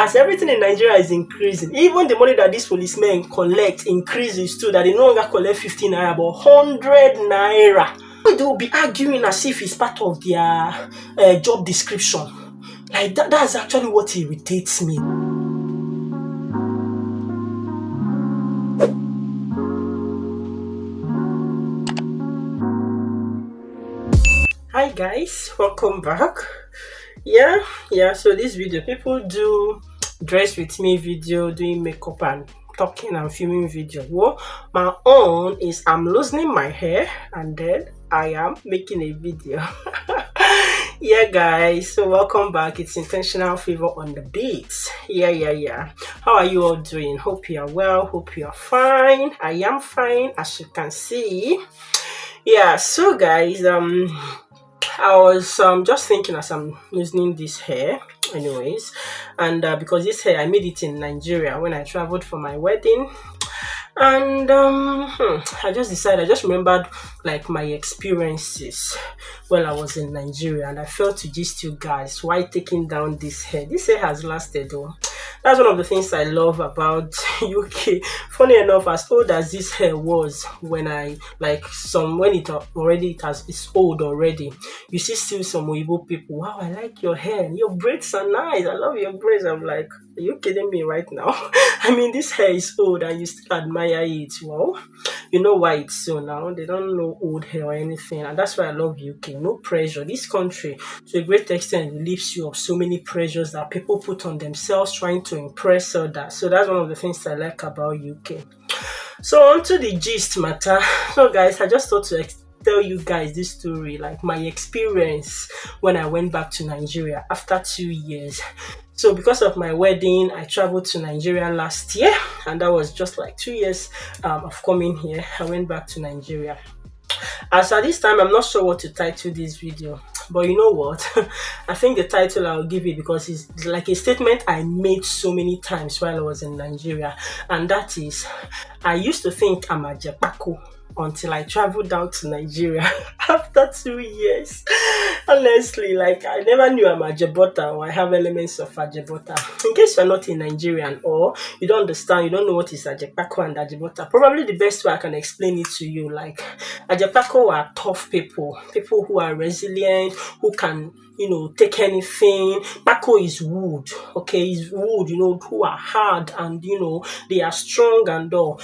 As everything in Nigeria is increasing, even the money that these policemen collect increases too, that they no longer collect 15 naira but 100 naira. They will be arguing as if it's part of their job description. Like that's actually what irritates me. Hi guys, welcome back. So this video, people do dress with me video, doing makeup and talking and filming video. Well, my own is I'm loosening my hair and then I am making a video. Yeah guys, so welcome back. It's Intentional Favor on the beats. How are you all doing? Hope you are well, hope you are fine. I am fine, as you can see. Yeah, so guys, I was just thinking as I'm loosening this hair anyways, and because this hair I made it in Nigeria when I traveled for my wedding, and I just remembered like my experiences when I was in Nigeria, and I felt to gist you guys why taking down this hair has lasted though. That's one of the things I love about UK. Funny enough, as old as this hair was when it's old already, you see still some Weibo people, wow, I like your hair, your braids are nice, I love your braids. I'm like, are you kidding me right now? I mean, this hair is old and you still admire it. Well, you know why it's so now. They don't know old hair or anything, and that's why I love UK. No pressure. This country, to a great extent, relieves you of so many pressures that people put on themselves trying to impress others. So that's one of the things I like about UK. So on to the gist matter. So guys, I just thought to tell you guys this story, like my experience when I went back to Nigeria after 2 years. So because of my wedding, I traveled to Nigeria last year, and that was just like 2 years of coming here. I went back to Nigeria. As at this time, I'm not sure what to title this video, but you know what? I think the title I'll give it, because it's like a statement I made so many times while I was in Nigeria, and that is, I used to think I'm AjePako until I traveled down to Nigeria after 2 years. Honestly, like I never knew I'm Ajebota or I have elements of Ajebota. In case you're not a Nigerian or you don't understand, you don't know what is AjePako and Ajebota, probably the best way I can explain it to you, like AjePako are tough people who are resilient, who can, take anything. Pako is wood, okay, is wood, who are hard and, they are strong and all.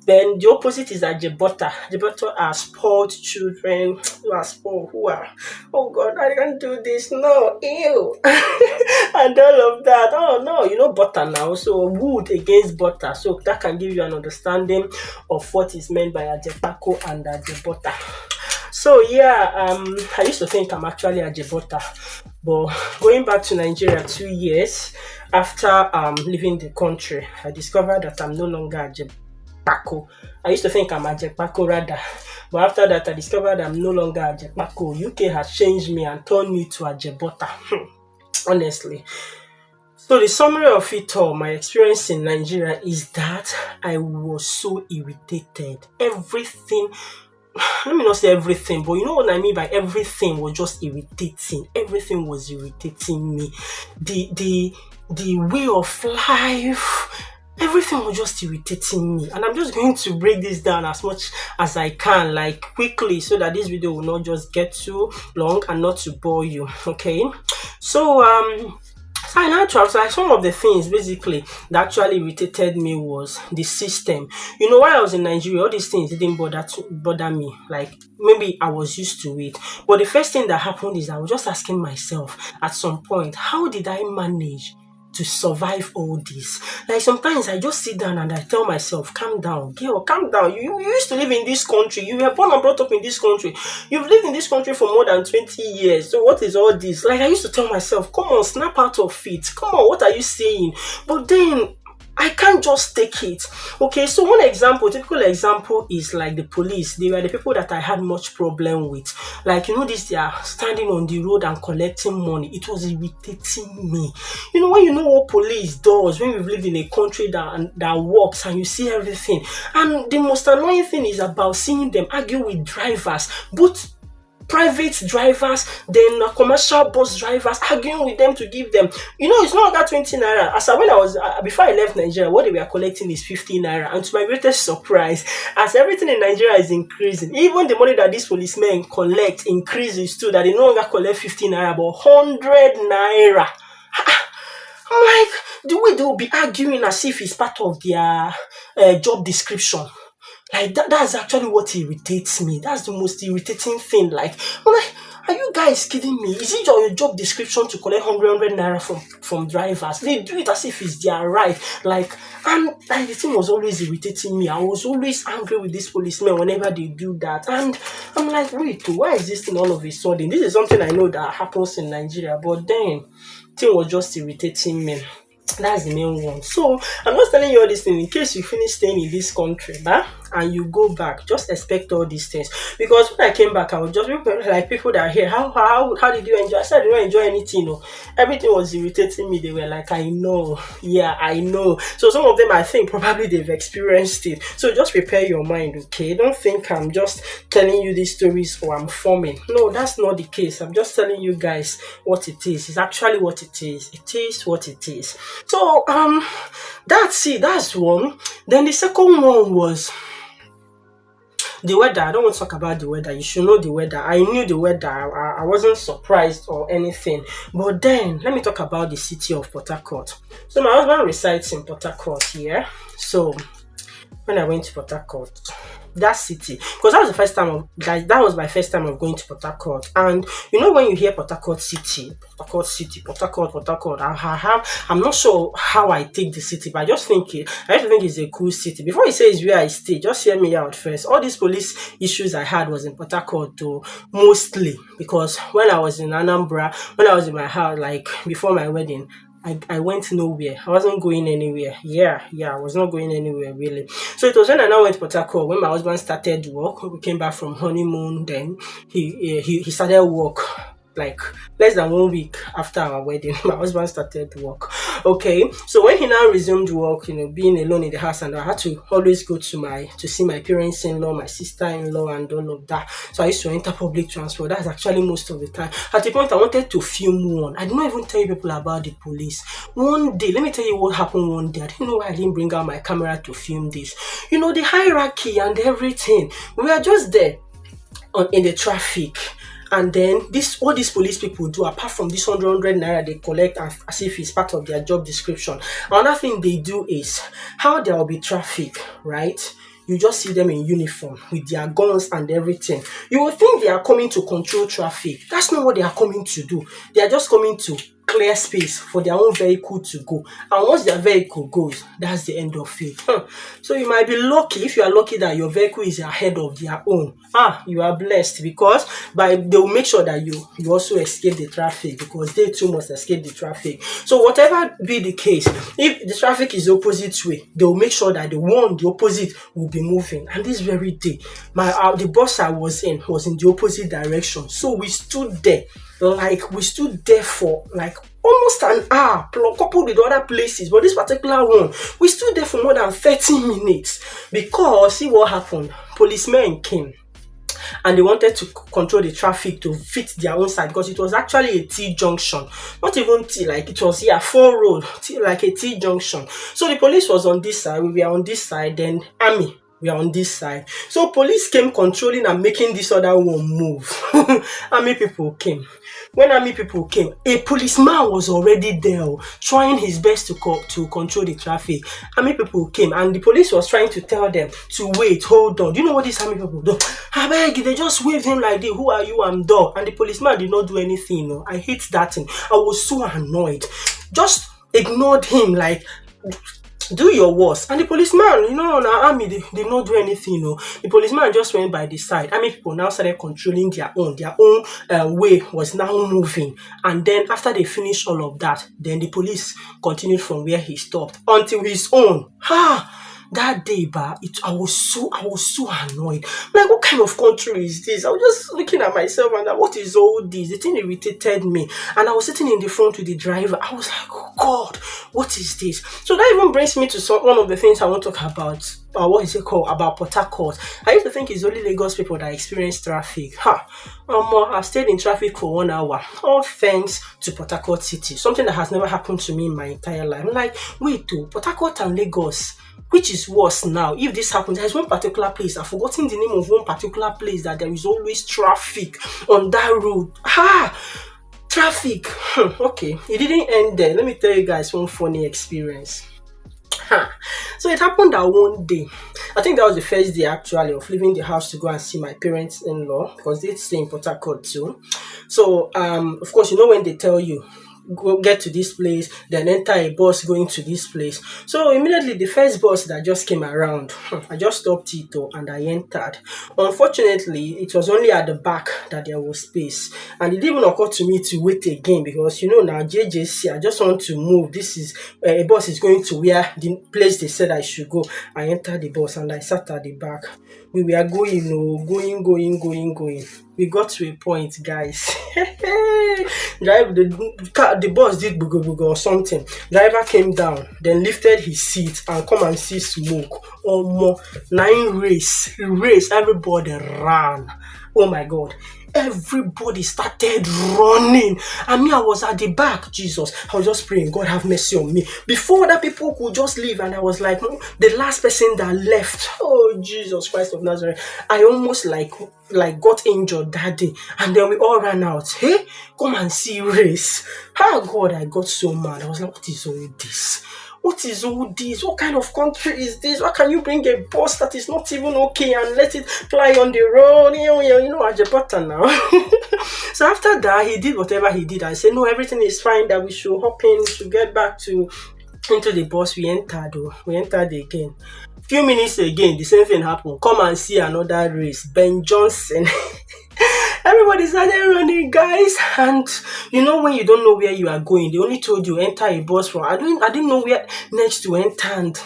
Then the opposite is Ajebota. Ajebota are spoiled children who are spoiled, who are, oh God, I can't do this, no, ew, and all of that. Oh no, butter now. So wood against butter. So that can give you an understanding of what is meant by AjePako and Ajebota. So yeah, I used to think I'm actually Ajebota, but going back to Nigeria 2 years after leaving the country, I discovered that I'm no longer Ajebota. I used to think I'm AjePako rather, but after that I discovered I'm no longer AjePako. UK has changed me and turned me to Ajebota. Honestly. So the summary of it all, my experience in Nigeria is that I was so irritated. Everything, let me not say everything, but you know what I mean by everything was just irritating. Everything was irritating me. The way of life, everything was just irritating me, and I'm just going to break this down as much as I can, like quickly, so that this video will not just get too long and not to bore you. Okay, so I now travel. Like some of the things basically that actually irritated me was the system. While I was in Nigeria, all these things didn't bother me. Like maybe I was used to it. But the first thing that happened is I was just asking myself at some point, how did I manage to survive all this? Like sometimes I just sit down and I tell myself, calm down, girl, calm down. You used to live in this country. You were born and brought up in this country. You've lived in this country for more than 20 years. So what is all this? Like I used to tell myself, come on, snap out of it. Come on, what are you saying? But then I can't just take it. Okay, so one typical example is like the police. They were the people that I had much problem with. Like, they are standing on the road and collecting money. It was irritating me. When you know what police does, when we've lived in a country that works and you see everything. And the most annoying thing is about seeing them argue with drivers, both private drivers, then commercial bus drivers, arguing with them to give them. It's not that 20 naira. As I when I was before I left Nigeria, what they were collecting is 50 naira. And to my greatest surprise, as everything in Nigeria is increasing, even the money that these policemen collect increases too. That they no longer collect 50 naira, but 100 naira. I'm like, the way they will be arguing as if it's part of their job description. Like that's actually what irritates me. That's the most irritating thing. Like, I'm like, are you guys kidding me? Is it your job description to collect 100 naira from drivers? They do it as if it's their right. Like, and like, the thing was always irritating me. I was always angry with these policemen whenever they do that. And I'm like, wait, why is this thing all of a sudden? This is something I know that happens in Nigeria, but then thing was just irritating me. That's the main one. So I'm just telling you all this thing in case you finish staying in this country, and you go back, just expect all these things. Because when I came back, I was just like people that are here. How did you enjoy? I said I didn't enjoy anything. No, everything was irritating me. They were like, I know, yeah, I know. So some of them, I think probably they've experienced it. So just prepare your mind, okay? Don't think I'm just telling you these stories or I'm forming. No, that's not the case. I'm just telling you guys what it is. It's actually what it is. It is what it is. So that's it. That's one. Then the second one was the weather. I don't want to talk about the weather. You should know the weather. I knew the weather. I wasn't surprised or anything. But then let me talk about the city of Port Harcourt. So my husband resides in Port Harcourt here. So when I went to Port Harcourt, that city, because that was the first time that was my first time of going to Port Harcourt. And when you hear Port Harcourt city, Port Harcourt, I'm not sure how I take the city, but I just think it's a cool city. Before you say it's where I stay, just hear me out first. All these police issues I had was in Port Harcourt too, mostly because when I was in Anambra, when I was in my house, like before my wedding, I went nowhere. I wasn't going anywhere. Yeah, I was not going anywhere really. So it was when I now went to Port Harcourt, when my husband started work. We came back from honeymoon. Then he started work like less than 1 week after our wedding. My husband started work. Okay, so when he now resumed work, being alone in the house, and I had to always go to see my parents-in-law, my sister-in-law, and all of that. So I used to enter public transport. That's actually most of the time. At the point I wanted to film one. I did not even tell you people about the police. One day, let me tell you what happened one day. I didn't know why I didn't bring out my camera to film this. The hierarchy and everything. We were just there in the traffic. And then what these police people do, apart from this 100 naira they collect as if it's part of their job description, another thing they do is how there will be traffic, right? You just see them in uniform with their guns and everything. You will think they are coming to control traffic. That's not what they are coming to do. They are just coming to clear space for their own vehicle to go. And once their vehicle goes, that's the end of it. So you might be lucky, if you are lucky that your vehicle is ahead of their own. You are blessed, because they will make sure that you also escape the traffic, because they too must escape the traffic. So whatever be the case, if the traffic is opposite way, they will make sure that the opposite will be moving. And this very day, the bus I was in the opposite direction. So we stood there. We stood there for almost an hour, coupled with other places. But this particular one, we stood there for more than 30 minutes. Because, see what happened? Policemen came and they wanted to control the traffic to fit their own side, because it was actually a T junction. Not even T, it was 4 road, like a T junction. So the police was on this side, we were on this side, then army, we are on this side. So police came controlling and making this other one move. Army people came. When army people came, a policeman was already there trying his best to control the traffic. Army people came and the police was trying to tell them to wait, hold on. Do you know what these army people do? I beg you, they just waved him like this. Who are you? I'm dog. And the policeman did not do anything. I hate that thing. I was so annoyed. Just ignored him do your worst. And the policeman, now army, they did not do anything. The policeman just went by the side. Army people now started controlling their own way was now moving. And then after they finished all of that, then the police continued from where he stopped until his own. that day, I was so annoyed. Like, what kind of country is this? I was just looking at myself and like, what is all this? The thing irritated me. And I was sitting in the front with the driver. I was like, oh God, what is this? So that even brings me to one of the things I want to talk about. What is it called? About Port Harcourt. I used to think it's only Lagos people that experience traffic. I've stayed in traffic for 1 hour. All thanks to Port Harcourt City. Something that has never happened to me in my entire life. I'm like, wait, Port Harcourt and Lagos, which is worse now? If this happens, there's one particular place, I've forgotten the name of one particular place that there is always traffic on that road. Traffic. Okay, it didn't end there. Let me tell you guys one funny experience. So it happened that one day, I think that was the first day actually of leaving the house to go and see my parents-in-law, because they stay in Port Harcourt too. So of course, you know when they tell you, go get to this place, then enter a bus going to this place. So immediately the first bus that just came around, I just stopped it and I entered. Unfortunately, it was only at the back that there was space, and it didn't even occur to me to wait again, because now JJC, I just want to move. This is a bus is going to where the place they said I should go. I entered the bus and I sat at the back. We were going. We got to a point, guys. The bus did bugo or something. Driver came down, then lifted his seat and come and see smoke. More 9 race. Everybody ran. Oh my God. Everybody started running. And me, I was at the back. Jesus, I was just praying, God have mercy on me. Before other people could just leave, and I was like, the last person that left. Oh, Jesus Christ of Nazareth. I almost like got injured that day. And then we all ran out. Hey, come and see race. God, I got so mad. I was like, what is all this? What is all this? What kind of country is this? Why can you bring a bus that is not even okay and let it fly on the road? AjePako now. So after that, he did whatever he did. I said, no, everything is fine, that we should hop in, we should get back into the bus. We entered again. Few minutes again, the same thing happened. Come and see another race. Ben Johnson. Everybody started running, guys. And when you don't know where you are going, they only told you enter a bus from. I didn't know where next to enter, and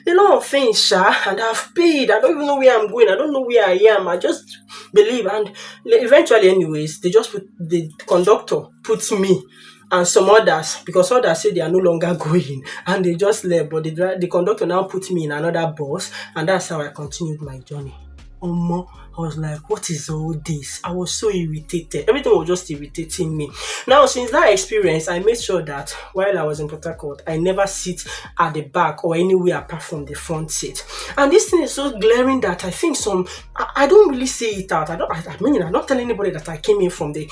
a lot of things, and I've paid. I don't even know where I'm going. I don't know where I am. I just believe, and eventually, anyways, the conductor puts me and some others, because others say they are no longer going, and they just left. But the conductor now put me in another bus, and that's how I continued my journey. I was like, what is all this? I was so irritated. Everything was just irritating me. Now, since that experience, I made sure that while I was in Port Harcourt, I never sit at the back or anywhere apart from the front seat. And this thing is so glaring that I think I don't really say it out. I don't tell anybody that I came in from the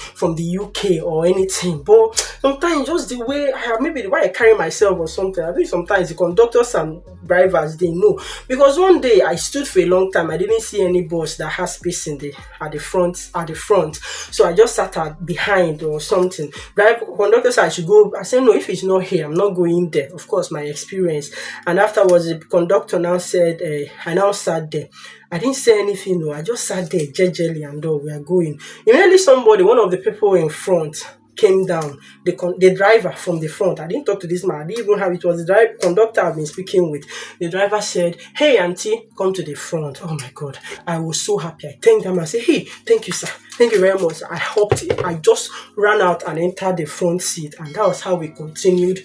UK or anything. But sometimes just the way maybe the way I carry myself or something. I think sometimes the conductors and drivers, they know. Because one day I stood for a long time. I didn't see any bus that has space at the front. So I just sat behind or something. Conductor said I should go. I said, no, if it's not here, I'm not going there. Of course, my experience. And afterwards, the conductor now said, I now sat there. I didn't say anything, no. I just sat there, jejely, and we are going. Immediately, one of the people in front, came down. The driver from the front, I didn't talk to this man. I didn't even have it. Was the conductor I've been speaking with. The driver said, hey, auntie, come to the front. Oh my God. I was so happy. I thanked him. I said, hey, thank you, sir. Thank you very much. I hopped. I just ran out and entered the front seat. And that was how we continued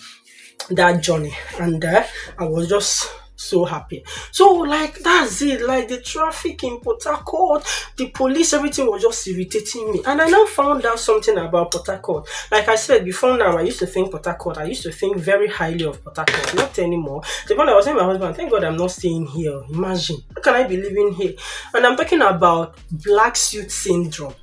that journey. And I was just so happy. So that's it. The traffic in Port Harcourt, the police, everything was just irritating me. And I now found out something about Port Harcourt. Like I said before, now I used to think Port Harcourt. I used to think very highly of Port Harcourt. Not anymore. The point I was saying to my husband, thank God I'm not staying here. Imagine, how can I be living here? And I'm talking about black suit syndrome.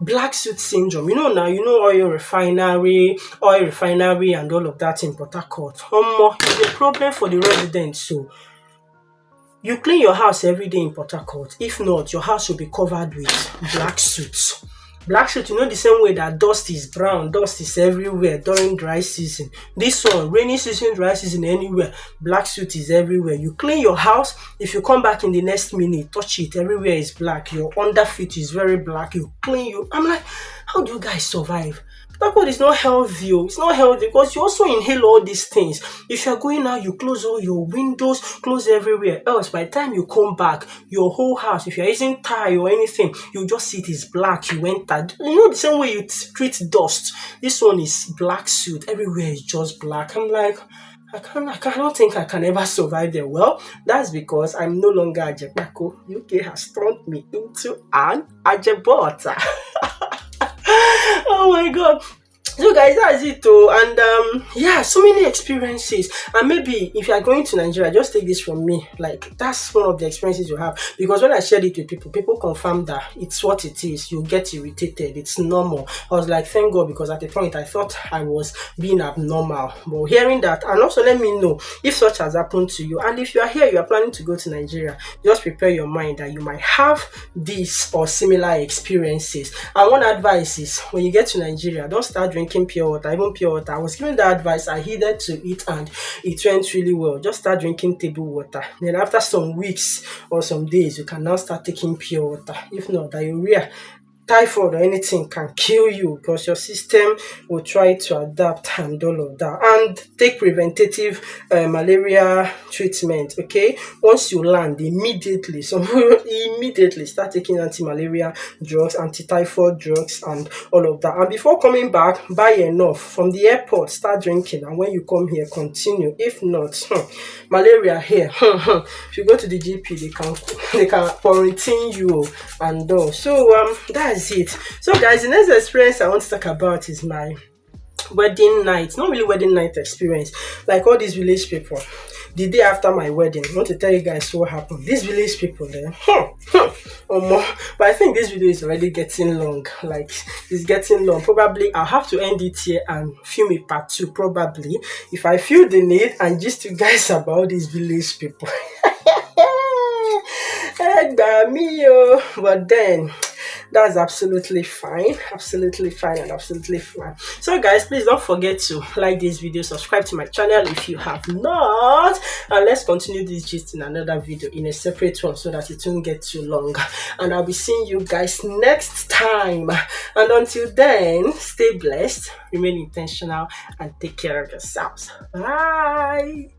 Black suit syndrome. Now, oil refinery and all of that in Port Harcourt. It's a problem for the residents. So you clean your house every day in Port Harcourt. If not, your house will be covered with black suits. Black suit, the same way that dust is brown, dust is everywhere during dry season. This one, rainy season, dry season, anywhere, black suit is everywhere. You clean your house, if you come back in the next minute, touch it, everywhere is black. Your underfeet is very black. I'm like, how do you guys survive? That cold is not healthy. Oh. It's not healthy because you also inhale all these things. If you're going out, you close all your windows, close everywhere. Else, by the time you come back, your whole house, if you're using tie or anything, you just see it is black. You entered. You know the same way you treat dust. This one is black suit. Everywhere is just black. I'm like, I cannot think I can ever survive there. Well, that's because I'm no longer AjePako. UK has turned me into an AjeBota. Oh my god. So guys, that's it though. And yeah, so many experiences. And maybe if you are going to Nigeria, just take this from me. Like, that's one of the experiences you have. Because when I shared it with people, people confirm that it's what it is. You get irritated. It's normal. I was like, thank God, because at the point I thought I was being abnormal. But hearing that, and also let me know if such has happened to you. And if you are here, you are planning to go to Nigeria, just prepare your mind that you might have this or similar experiences. And one advice is, when you get to Nigeria, don't start drinking pure water, even pure water. I was given that advice, I heeded to it, and it went really well. Just start drinking table water. Then after some weeks or some days, you can now start taking pure water. If not, diarrhea, typhoid or anything can kill you because your system will try to adapt and all of that. And take preventative malaria treatment. Okay, once you land, immediately, some immediately start taking anti-malaria drugs, anti-typhoid drugs, and all of that. And before coming back, buy enough from the airport. Start drinking, and when you come here, continue. If not, malaria here. If you go to the GP, they can quarantine you and all. So that's it. So guys, the next experience I want to talk about is my wedding night. Not really wedding night experience, like all these village people. The day after my wedding, I want to tell you guys what happened. These village people there, or more. But I think this video is already getting long. Like, it's getting long. Probably I'll have to end it here and film a part 2. Probably, if I feel the need, and just you guys about these village people. But then, that's absolutely fine, and absolutely fine. So guys, please don't forget to like this video, subscribe to my channel if you have not, and let's continue this gist in another video, in a separate one, so that it won't get too long. And I'll be seeing you guys next time, and until then, stay blessed, remain intentional, and take care of yourselves. Bye.